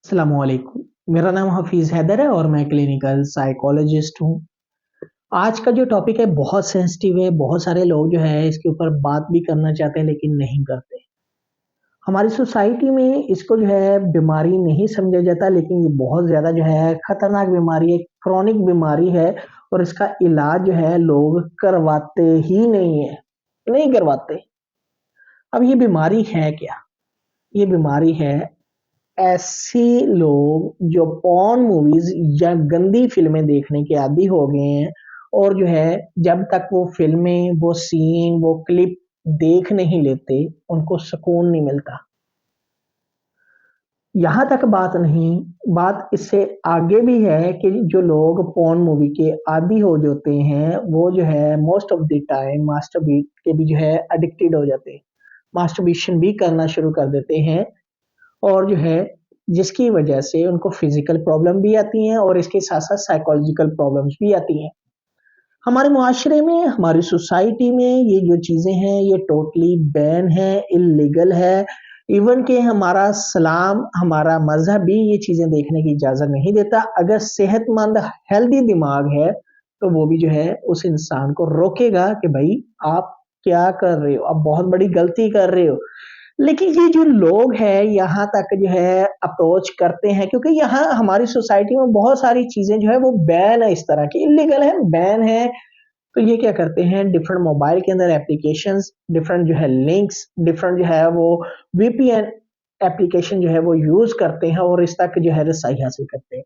अस्सलामुअलैकुम। मेरा नाम हफ़ीज़ हैदर है और मैं क्लिनिकल साइकोलॉजिस्ट हूँ। आज का जो टॉपिक है बहुत सेंसिटिव है, बहुत सारे लोग जो है इसके ऊपर बात भी करना चाहते हैं लेकिन नहीं करते। हमारी सोसाइटी में इसको जो है बीमारी नहीं समझा जाता लेकिन ये बहुत ज़्यादा जो है खतरनाक बीमारी है, क्रॉनिक बीमारी है और इसका इलाज जो है लोग करवाते ही नहीं है, नहीं करवाते। अब ये बीमारी है क्या? ये बीमारी है ऐसे लोग जो पॉर्न मूवीज़ या गंदी फ़िल्में देखने के आदी हो गए हैं और जो है जब तक वो फ़िल्में, वो सीन, वो क्लिप देख नहीं लेते, उनको सुकून नहीं मिलता। यहाँ तक बात नहीं, बात इससे आगे भी है कि जो लोग पॉर्न मूवी के आदी हो जाते हैं, वो जो है मोस्ट ऑफ द टाइम मास्टरबीट के भी जो है एडिक्टेड हो जाते हैं। मास्टरबेशन भी करना शुरू कर देते हैं और जो है जिसकी वजह से उनको फिज़िकल प्रॉब्लम भी आती हैं और इसके साथ-साथ साइकोलॉजिकल प्रॉब्लम्स भी आती हैं। हमारे मुआशरे में, हमारी सोसाइटी में ये जो चीज़ें हैं ये टोटली बैन है, इल्लीगल है। इवन कि हमारा इस्लाम, हमारा मज़हब भी ये चीज़ें देखने की इजाज़त नहीं देता। अगर सेहतमंद हेल्दी दिमाग है, तो वो भी जो है उस इंसान को रोकेगा कि भई आप क्या कर रहे हो? आप बहुत बड़ी गलती कर रहे हो। लेकिन ये जो लोग हैं यहाँ तक जो है अप्रोच करते हैं क्योंकि यहाँ हमारी सोसाइटी में बहुत सारी चीज़ें जो है वो बैन है इस तरह की, इल्लीगल है, बैन है। तो ये क्या करते हैं डिफरेंट मोबाइल के अंदर एप्लीकेशंस, डिफरेंट जो है लिंक्स, डिफरेंट जो है वो वीपीएन एप्लीकेशन जो है वो यूज़ करते हैं और इस तक जो है रसाई हासिल करते हैं।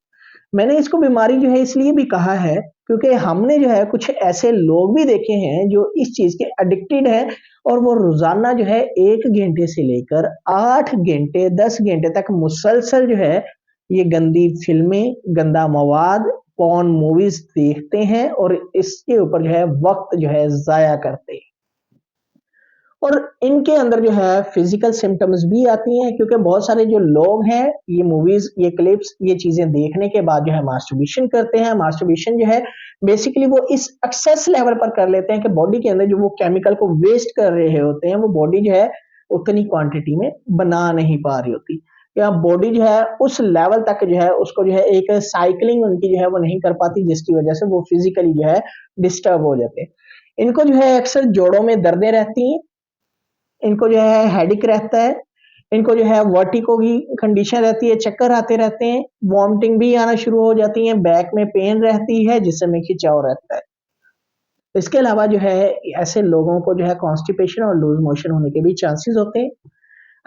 मैंने इसको बीमारी जो है इसलिए भी कहा है क्योंकि हमने जो है कुछ ऐसे लोग भी देखे हैं जो इस चीज़ के एडिक्टेड हैं और वो रोज़ाना जो है 1 घंटे से लेकर 8 घंटे, 10 घंटे तक मुसलसल जो है ये गंदी फ़िल्में, गंदा मवाद, पॉर्न मूवीज़ देखते हैं और इसके ऊपर जो है वक़्त जो है ज़ाया करते हैं। और इनके अंदर जो है फिज़िकल सिम्पटम्स भी आती हैं क्योंकि बहुत सारे जो लोग हैं, ये मूवीज़, ये क्लिप्स, ये चीज़ें देखने के बाद जो है मास्टरबेशन करते हैं। मास्टरबेशन जो है बेसिकली वो इस एक्सेस लेवल पर कर लेते हैं कि बॉडी के अंदर जो वो केमिकल को वेस्ट कर रहे होते हैं, वो बॉडी जो है उतनी क्वांटिटी में बना नहीं पा रही होती। या बॉडी जो है उस लेवल तक जो है उसको जो है एक साइक्लिंग उनकी जो है वो नहीं कर पाती जिसकी वज़ह से वो फिज़िकली जो है डिस्टर्ब हो जाते हैं। इनको जो है अक्सर जोड़ों में दर्दें रहती हैं, इनको जो है हेडेक रहता है, इनको जो है वर्टिगो की कंडीशन रहती है, चक्कर आते रहते हैं, वॉमिटिंग भी आना शुरू हो जाती है, बैक में पेन रहती है जिसमें खिंचाव रहता है। इसके अलावा जो है ऐसे लोगों को जो है कॉन्स्टिपेशन और लूज़ मोशन होने के भी चांसेस होते हैं।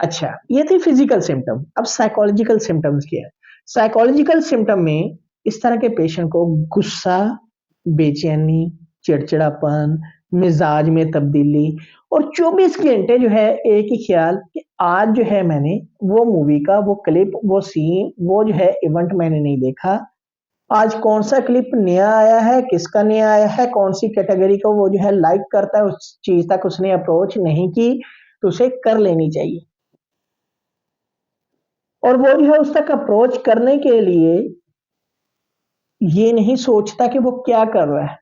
अच्छा, ये थी फिज़िकल सिम्पटम, अब साइकोलॉजिकल सिम्पटम्स क्या है? साइकोलॉजिकल सिम्पटम में इस तरह के पेशेंट को गुस्सा, बेचैनी, चिड़चिड़ापन, मिज़ाज में तब्दीली और 24 घंटे जो है एक ही ख़्याल कि आज जो है मैंने वो मूवी का वो क्लिप, वो सीन, वो जो है इवेंट मैंने नहीं देखा। आज कौन-सा क्लिप नया आया है, किसका नया आया है, कौन-सी कैटेगरी को वो जो है लाइक करता है, उस चीज़ तक उसने अप्रोच नहीं की, तो उसे कर लेनी चाहिए। और वो जो है उस तक अप्रोच करने के लिए ये नहीं सोचता कि वो क्या कर रहा है।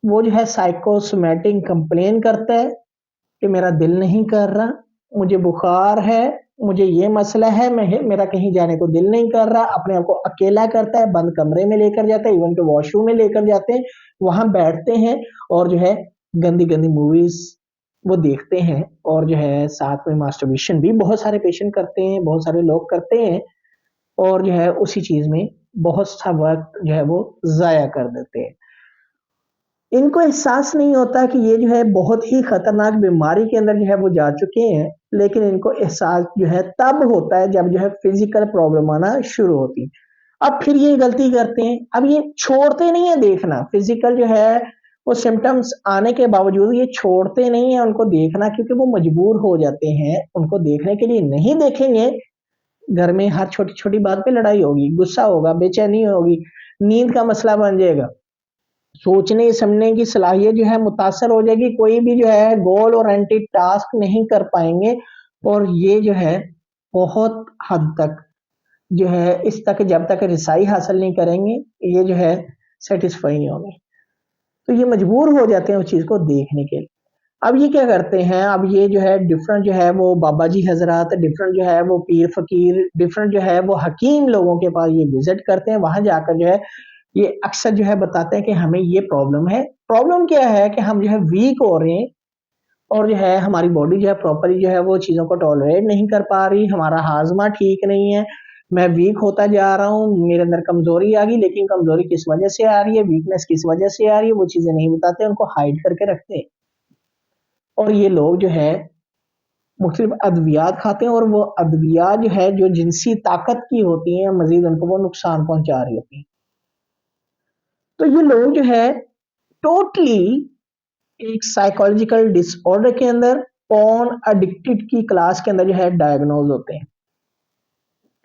वो जो है साइकोसोमैटिक कंप्लेन करता है कि मेरा दिल नहीं कर रहा, मुझे बुखार है, मुझे ये मसला है, मेरा कहीं जाने को दिल नहीं कर रहा, अपने आप को अकेला करता है, बंद कमरे में लेकर जाता है, इवन कि वॉशरूम में लेकर जाते हैं, वहाँ बैठते हैं और जो है गंदी-गंदी मूवीज़ वो देखते हैं और जो है साथ में मास्टरबेशन भी बहुत सारे पेशेंट करते हैं, बहुत सारे लोग करते हैं और जो है उसी चीज़ में बहुत सा वक़्त जो है वो ज़ाया कर देते हैं। इनको एहसास नहीं होता कि ये जो है बहुत ही खतरनाक बीमारी के अंदर जो है वो जा चुके हैं, लेकिन इनको एहसास जो है तब होता है जब जो है फिज़िकल प्रॉब्लम आना शुरू होती है। अब फिर ये गलती करते हैं, अब ये छोड़ते नहीं है देखना, फिज़िकल जो है वो सिम्पटम्स आने के बावजूद ये छोड़ते नहीं है उनको देखना क्योंकि वो मजबूर हो जाते हैं, उनको देखने के लिए नहीं देखेंगे, घर में हर छोटी-छोटी बात पे लड़ाई होगी, गुस्सा होगा, बेचैनी होगी, नींद का मसला बन जाएगा। सोचने-समझने की सलाहियत जो है मुतासर हो जाएगी, कोई भी जो है गोल और एंटी टास्क नहीं कर पाएँगे और ये जो है बहुत हद तक जो है इस तक जब तक रिसाई हासिल नहीं करेंगे, ये जो है सैटिस्फाई नहीं होंगे। तो ये मजबूर हो जाते हैं उस चीज़ को देखने के लिए। अब ये क्या करते हैं, अब ये जो है डिफरेंट जो है वो बाबा जी हजरात, डिफरेंट जो है वो पीर फकीर, डिफरेंट जो है वो हकीम लोगों के पास ये विजिट करते हैं। वहां जाकर जो है ये अक्सर जो है बताते हैं कि हमें ये प्रॉब्लम है। प्रॉब्लम क्या है कि हम जो है वीक हो रहे हैं और जो है हमारी बॉडी जो है प्रॉपरली जो है वो चीज़ों को टॉलरेट नहीं कर पा रही, हमारा हाज़मा ठीक नहीं है, मैं वीक होता जा रहा हूँ, मेरे अंदर कमज़ोरी आ गई, लेकिन कमज़ोरी किस वजह से आ रही है, वीकनेस किस वजह से आ रही है, वो चीज़ें नहीं बताते, उनको हाइड करके रखते हैं। और ये लोग जो है मुख्तलिफ अद्वियात खाते हैं और वो अद्वियात जो है जो जिनसी ताकत की होती हैं, मज़ीद उनको वो नुकसान पहुँचा रही होती हैं। तो ये लोग जो है टोटली एक साइकोलॉजिकल डिसऑर्डर के अंदर पॉर्न एडिक्टेड की क्लास के अंदर जो है डायग्नोज होते हैं।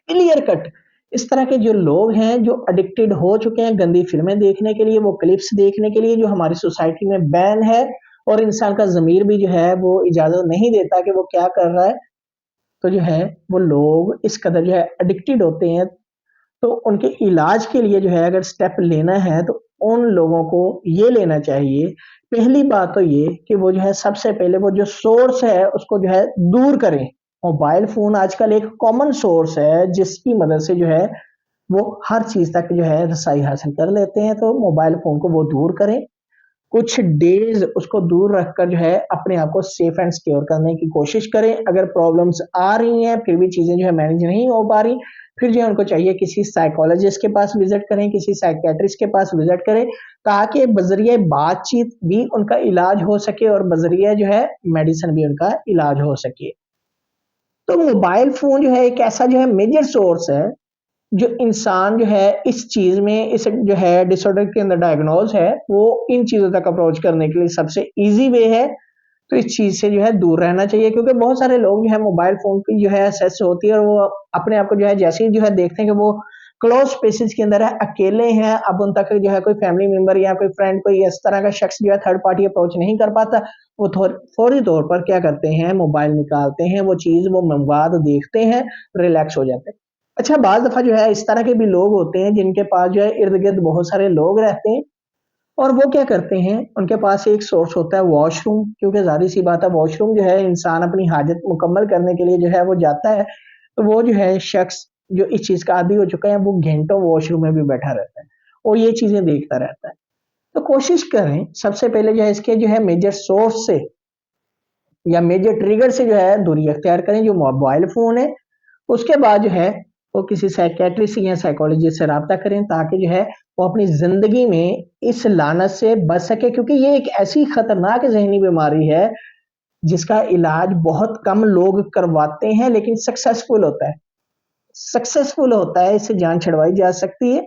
क्लियर कट इस तरह के जो लोग हैं जो एडिक्टेड हो चुके हैं गंदी फिल्में देखने के लिए, वो क्लिप्स देखने के लिए जो हमारी सोसाइटी में बैन है, और इंसान का ज़मीर भी जो है वो इजाज़त नहीं देता कि वो क्या कर रहा है। तो जो है वो लोग इस कदर जो है एडिक्टेड होते हैं, तो उनके इलाज के लिए जो है अगर स्टेप लेना है तो उन लोगों को ये लेना चाहिए। पहली बात तो ये कि वो जो है सबसे पहले वो जो सोर्स है उसको जो है दूर करें। मोबाइल फ़ोन आजकल एक कॉमन सोर्स है जिसकी मदद से जो है वो हर चीज़ तक जो है रसाई हासिल कर लेते हैं, तो मोबाइल फ़ोन को वो दूर करें। कुछ डेज़ उसको दूर रखकर जो है अपने आप को सेफ एंड सिक्योर करने की कोशिश करें। अगर प्रॉब्लम्स आ रही हैं, फिर भी चीज़ें जो है मैनेज नहीं हो पा रही, फिर जो है उनको चाहिए किसी साइकोलॉजिस्ट के पास विज़िट करें, किसी साइकियाट्रिस्ट के पास विज़िट करें, ताकि बज़रिए बातचीत भी उनका इलाज हो सके और बज़रिए जो है मेडिसिन भी उनका इलाज हो सके। तो मोबाइल फ़ोन जो है एक ऐसा जो है मेजर सोर्स है जो इंसान जो है इस चीज़ में इस जो है डिसऑर्डर के अंदर डायग्नोज़ है, वो इन चीज़ों तक अप्रोच करने के लिए सबसे ईज़ी वे है। तो इस चीज़ से जो है दूर रहना चाहिए, क्योंकि बहुत सारे लोग जो है मोबाइल फ़ोन की जो है एक्सेस होती है और वो अपने आप को जो है जैसे ही जो है देखते हैं कि वो क्लोज़ स्पेसेस के अंदर है, अकेले हैं, अब उन तक जो है कोई फैमिली मेंबर या कोई फ्रेंड कोई इस तरह का शख्स जो है थर्ड पार्टी अप्रोच नहीं कर पाता, वो फौरी तौर पर क्या करते हैं मोबाइल निकालते हैं, वो चीज़ वो मवाद देखते हैं, रिलैक्स हो जाते हैं। अच्छा बाज़ दफ़ा जो है इस तरह के भी लोग होते हैं जिनके पास जो है इर्द-गिर्द बहुत सारे लोग रहते हैं और वो क्या करते हैं, उनके पास एक सोर्स होता है वॉशरूम, क्योंकि ज़ाहिर-सी बात है वॉशरूम जो है इंसान अपनी हाजत मुकम्मल करने के लिए जो है वो जाता है, तो वो जो है शख्स जो इस चीज़ का आदी हो चुका है वो घंटों वॉशरूम में भी बैठा रहता है और ये चीज़ें देखता रहता है। तो कोशिश करें सबसे पहले जो है इसके जो है मेजर सोर्स से या मेजर ट्रिगर से जो है दूरी अख्तियार करें जो मोबाइल फ़ोन है। उसके बाद जो है वो किसी साइकियाट्रिस्ट या साइकोलॉजिस्ट से राब्ता करें ताकि जो है वो अपनी ज़िंदगी में इस लानत से बच सके, क्योंकि ये एक ऐसी खतरनाक ज़हनी बीमारी है जिसका इलाज बहुत कम लोग करवाते हैं लेकिन सक्सेसफुल होता है। सक्सेसफुल होता है, इससे जान छुड़वाई जा सकती है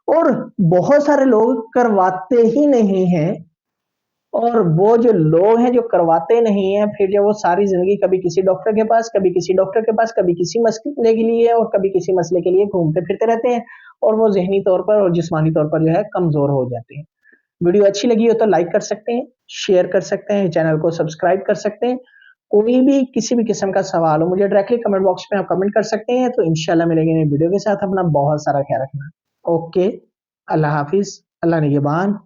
और बहुत सारे लोग करवाते ही नहीं हैं, और वो जो लोग हैं जो करवाते नहीं हैं, फिर जब वो सारी ज़िंदगी कभी किसी डॉक्टर के पास, कभी किसी डॉक्टर के पास, कभी किसी मसले के लिए और कभी किसी मसले के लिए घूमते-फिरते रहते हैं और वो ज़हनी तौर पर और जिस्मानी तौर पर जो है कमज़ोर हो जाते हैं। वीडियो अच्छी लगी हो तो लाइक कर सकते हैं, शेयर कर सकते हैं, चैनल को सब्सक्राइब कर सकते हैं। कोई भी किसी भी किस्म का सवाल हो मुझे डायरेक्टली कमेंट बॉक्स में आप कमेंट कर सकते हैं, तो इंशाल्लाह मिलेंगे नई वीडियो के साथ। अपना बहुत सारा ख्याल रखना। ओके, अल्लाह हाफ़िज़, अल्लाह निगहबान।